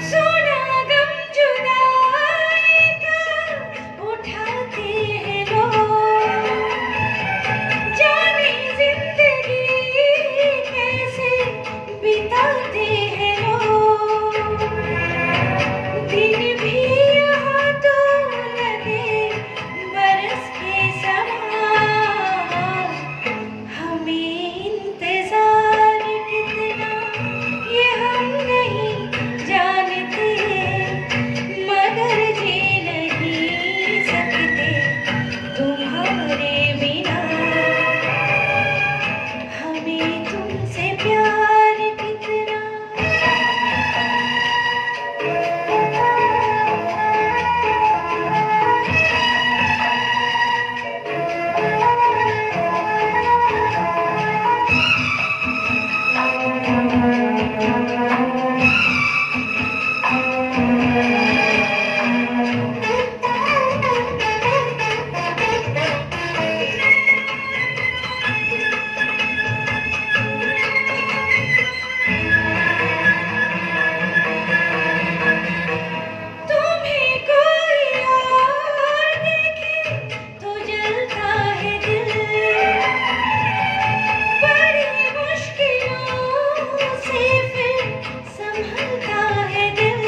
सोना गम जुदाई का उठाते हैं लोग, जाने जिंदगी कैसे बिताते हैं लोग। दिन भी यहाँ तो लगे बरस के समान। हमें इंतजार कितना ये हम नहीं जानते मगर जी नहीं सकते तुम्हारे बिना। हमें तुमसे प्यार कितना। तुम्हें कोई और देखे तो जलता है दिल। बड़ी मुश्किलों से फिर संभलता है दिल।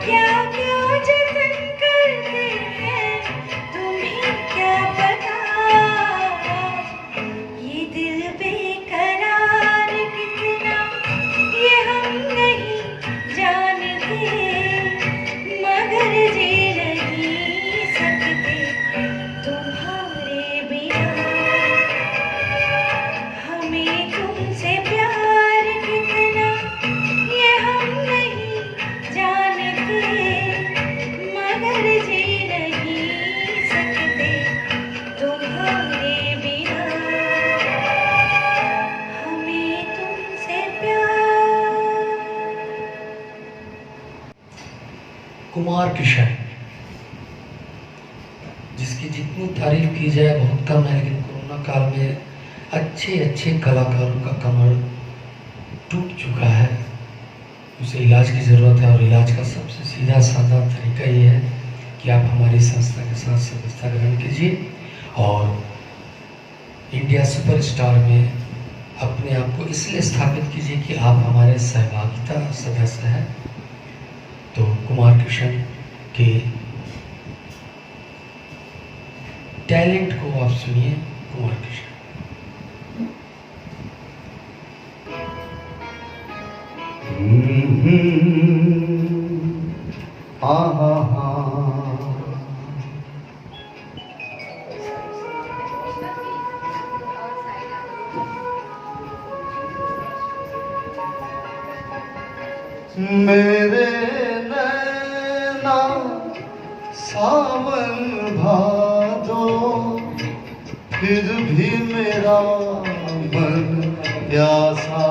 क्या क्या जतन करते हैं तुम्हें क्या पता। ये दिल बेकरार कितना ये हम नहीं जानते मगर जी नहीं सकते तुम्हारे बिना। हमें तुमसे प्यार कितना ये हम नहीं जानते मगर जी नहीं सकते तुम्हारे बिना। हमें तुमसे प्यार। कुमार किशन, जिसकी जितनी तारीफ की जाए बहुत कम है, लेकिन कोरोना काल में अच्छे अच्छे कलाकारों का कमर टूट चुका है। उसे इलाज की ज़रूरत है और इलाज का सबसे सीधा साधा तरीका ये है कि आप हमारी संस्था के साथ सदस्यता ग्रहण कीजिए और इंडिया सुपरस्टार में अपने आप को इसलिए स्थापित कीजिए कि आप हमारे सहभागिता सदस्य हैं। तो कुमार किशन के टैलेंट को आप सुनिए। कुमार किशन। मेरे नैना सावन भादो फिर भी मेरा मन प्यासा।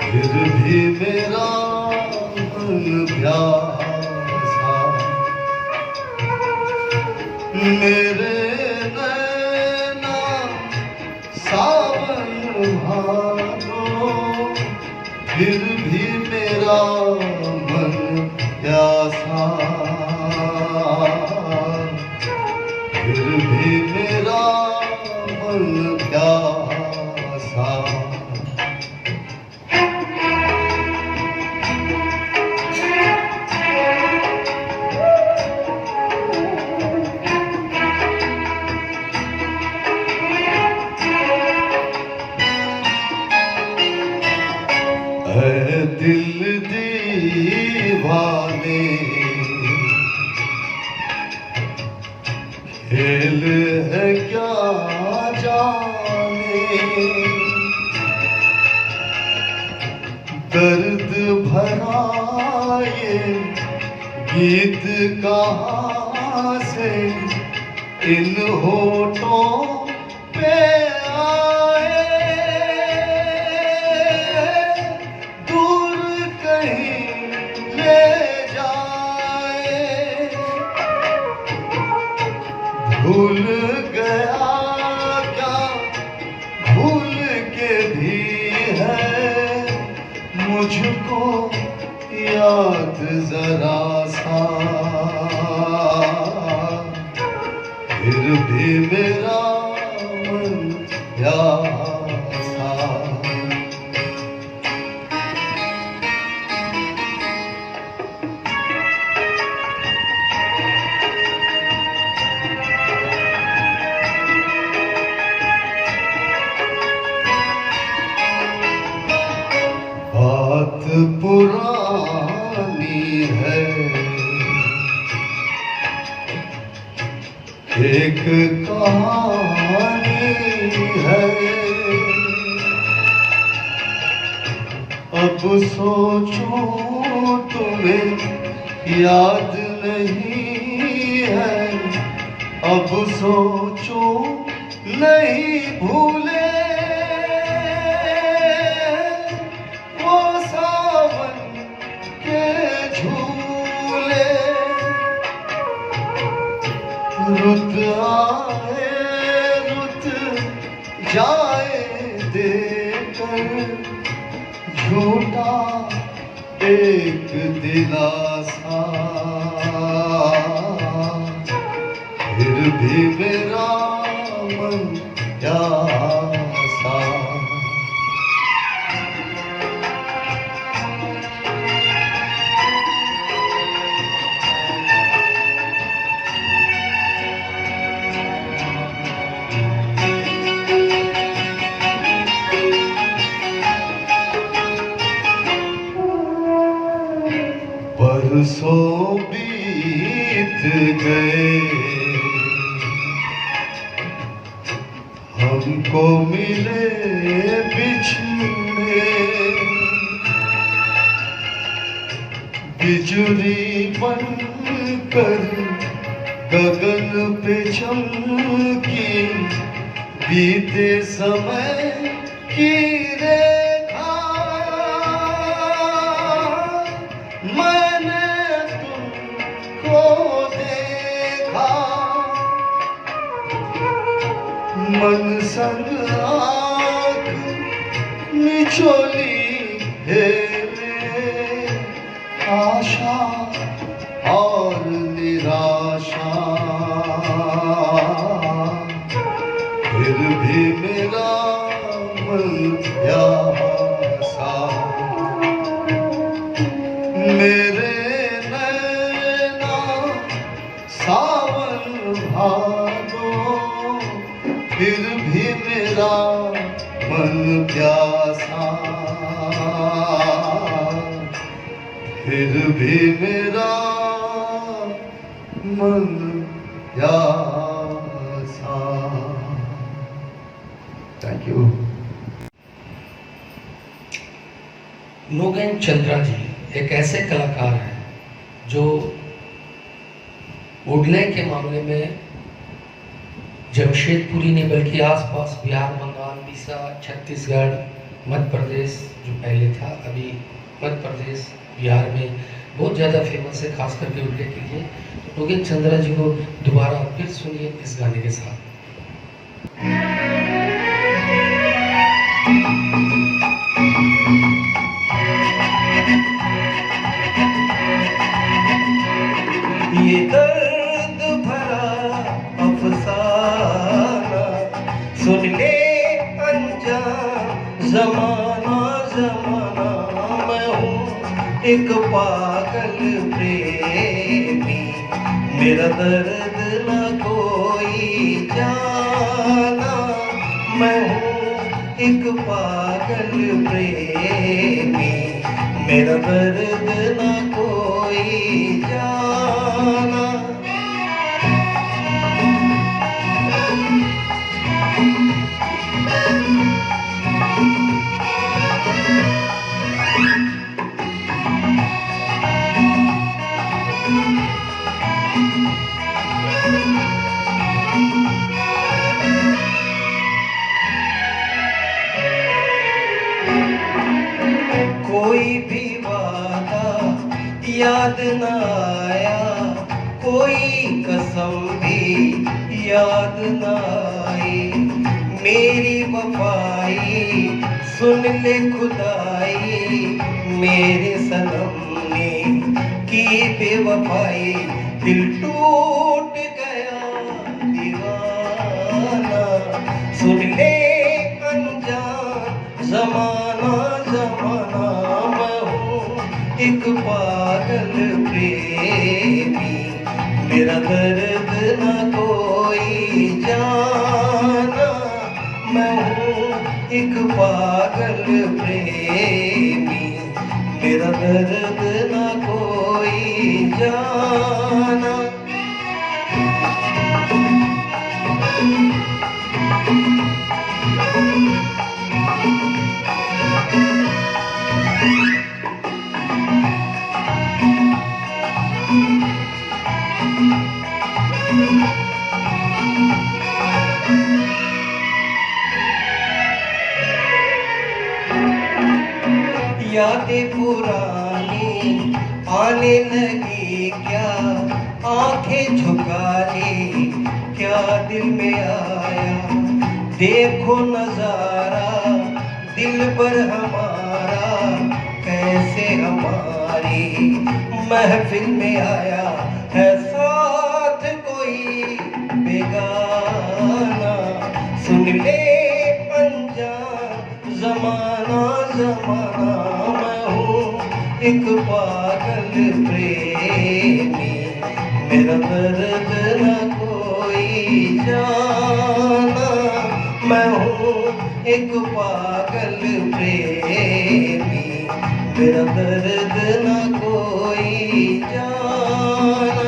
फिर भी मेरा मन प्यासा। मेरे नैना सावन भादो फिर भी मेरा मन प्यासा। खेल है क्या जाने, दर्द भरा ये गीत कहाँ से इन होठों पे आए, दूर कहीं ले जाए। भूल गया क्या भूल के भी है मुझको याद जरा सा, फिर भी मेरा मन प्यासा। बात पुरानी है, एक कहानी है, अब सोचूं तुम्हें याद नहीं है, अब सोचूं नहीं भूले वो सावन के झूले। रुत आए रुत जाए देकर झूठा एक दिलासा, फिर भी मेरा मन प्यासा। बरसों बीत गए हमको मिले बिछड़े, बिजुली बनकर गगन पे चमकी, बीते समय की रेखा मैंने तुमको देखा, मन संग आँख निचोली हेले, आशा और निराशा, फिर भी मेरा मन प्यासा। मेरे नैना सावन भादो, फिर भी मेरा मन प्यासा, फिर भी मेरा मन प्यासा। Thank you. नोगेन चंद्रा जी एक ऐसे कलाकार हैं जो उड़ने के मामले में जमशेदपुरी नहीं बल्कि आसपास बिहार, बंगाल, उड़ीसा, छत्तीसगढ़, मध्य प्रदेश जो पहले था, अभी मध्य प्रदेश, बिहार में बहुत ज़्यादा फेमस है, खास करके उड़ने के लिए। तो नोगेन चंद्रा जी को दोबारा फिर सुनिए इस गाने के साथ। ये दर्द भरा अफसाना सुन ले अनजान जमाना, जमाना मैं हूँ एक पागल प्रेमी, मेरा दर्द न कोई जाना, मैं हूँ एक पागल प्रेमी, मेरा दर्द न कोई जाना। कोई भी वादा याद न आया, कोई कसम भी याद न आई। मेरी वफाई सुन ले खुदाई, मेरे सनम ने की बेवफाई। दिल टूट गया दीवाना, सुन ले अनजान जमाना जमाना। मैं हूँ एक पागल प्रेमी, मेरा दर्द न कोई जाना। मैं हूँ एक पागल प्रेमी, मेरा दर्द न कोई जाना। यादें पुरानी आने लगी क्या, आंखें झुका ली क्या दिल में आया। देखो नजारा दिल पर हमारा, कैसे हमारी महफिल में आया है साथ कोई बेगाना। सुन ले अनजान जमाना जमाना। मैं हूँ एक पागल प्रेमी, मेरा दर्द न कोई जाना। मैं हूँ एक पागल प्रेमी, मेरा दर्द न कोई जाना।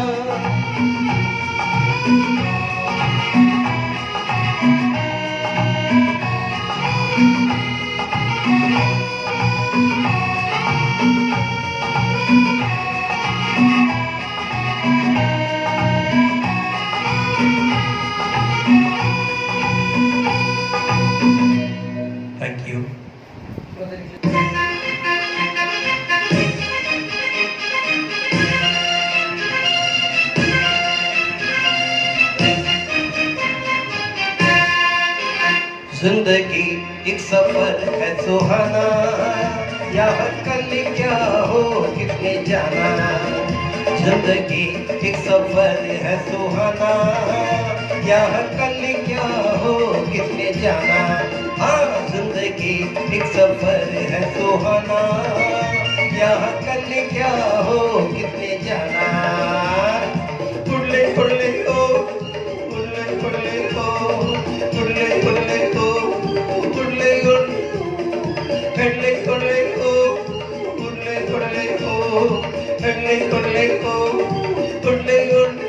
Thank you. जिंदगी एक सफर है सुहाना, यहाँ कल क्या हो किसने जाना। जिंदगी एक सफर है सुहाना, यहाँ कल क्या हो किसने जाना। हाँ जिंदगी एक सफर है सुहाना, यहाँ कल क्या हो किसने जाना। उड़ले उड़ले ओ, उड़ले उड़ले ओ, उड़ले उड़ले ओ, उड़ले उड़ले उड़ले ओ, उड़ले उड़ले ओ, उड़ले उड़ले ओ, उड़ले उड़ले।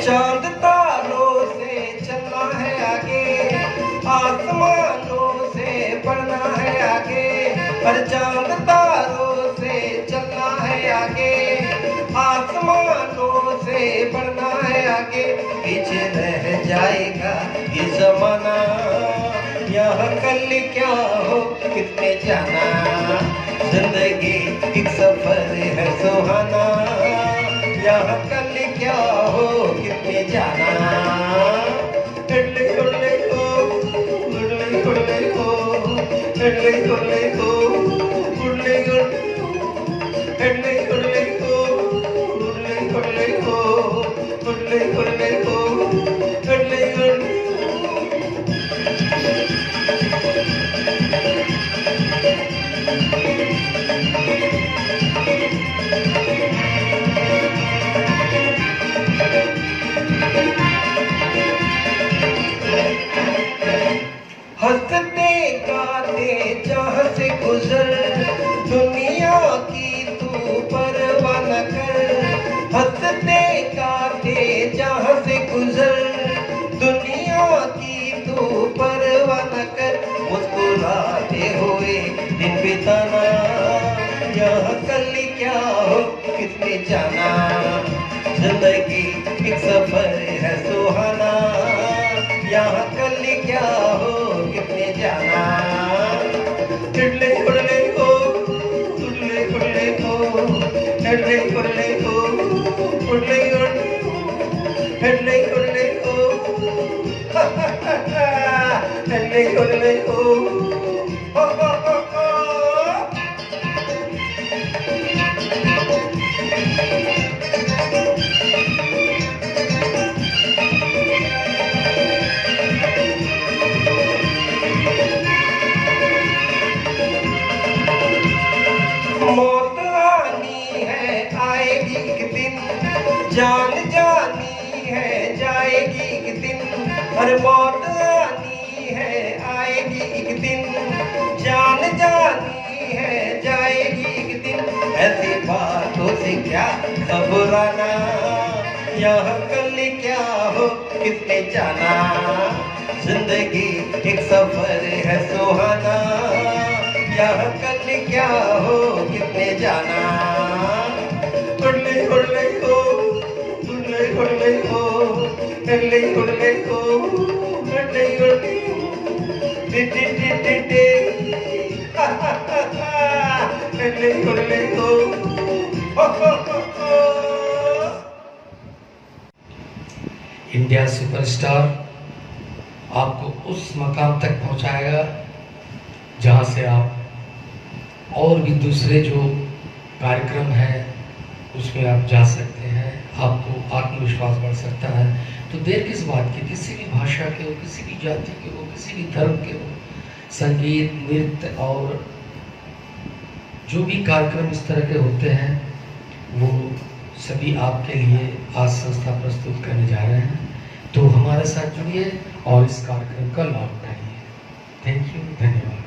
चांद तारों से चलना है आगे, आसमानों से बढ़ना है आगे। पर चांद तारों से चलना है आगे, आसमानों से बढ़ना है आगे। पीछे रह जाएगा ये जमाना, यहाँ कल क्या हो किसने जाना। जिंदगी एक सफर है सुहाना, यहाँ कल क्या हो किसने जाना। उड़ले उड़ले ओ, उड़ले उड़ले ओ, उड़ले उड़ले ओ, उड़ले उड़ले उड़ले ओ, उड़ले उड़ले ओ, उड़ले उड़ले ओ, उड़ले उड़ले। हंसते गाते जहाँ से रास्ते काटे जहाँ से गुजर, दुनिया की तू परवाह न कर, मुस्कुराते हुए दिन बिताना, यह कल क्या हो किसने जाना, जिंदगी एक सफर है सुहाना, यहाँ कल क्या हो किसने जाना। उड़ले उड़ले हो, उड़ले उड़ले हो, उड़ले उड़ले हो, उड़ले उड़ले हो, उड़ले उड़ले हो, उड़ले उड़ले हो, हो हो हो हो। मौत आनी है आएगी एक दिन, जान जानी है जाएगी एक दिन, अरे मौत आनी है आएगी एक दिन, जान जानी है जाएगी एक दिन, ऐसी बातों से क्या घबराना, यह कल क्या हो किसने जाना, जिंदगी एक सफर है सुहाना, यह कल क्या हो किसने जाना। उड़ले उड़ले हो, उड़ले उड़ले हो, उड़ले उड़ले हो, उड़ले उड़ले हो, डी डी डी डी डी, उड़ले उड़ले हो, हो हो हो हो। इंडिया सुपरस्टार आपको उस मकाम तक पहुंचाएगा जहां से आप और भी दूसरे जो कार्यक्रम है उसमें आप जा सकते हैं, आपको आत्मविश्वास बढ़ सकता है। तो देर किस बात की, किसी भी भाषा के हो, किसी भी जाति के हो, किसी भी धर्म के हो, संगीत, नृत्य और जो भी कार्यक्रम इस तरह के होते हैं वो सभी आपके लिए आज संस्था प्रस्तुत करने जा रहे हैं। तो हमारे साथ जुड़िए और इस कार्यक्रम का लाभ उठाइए। थैंक यू, धन्यवाद।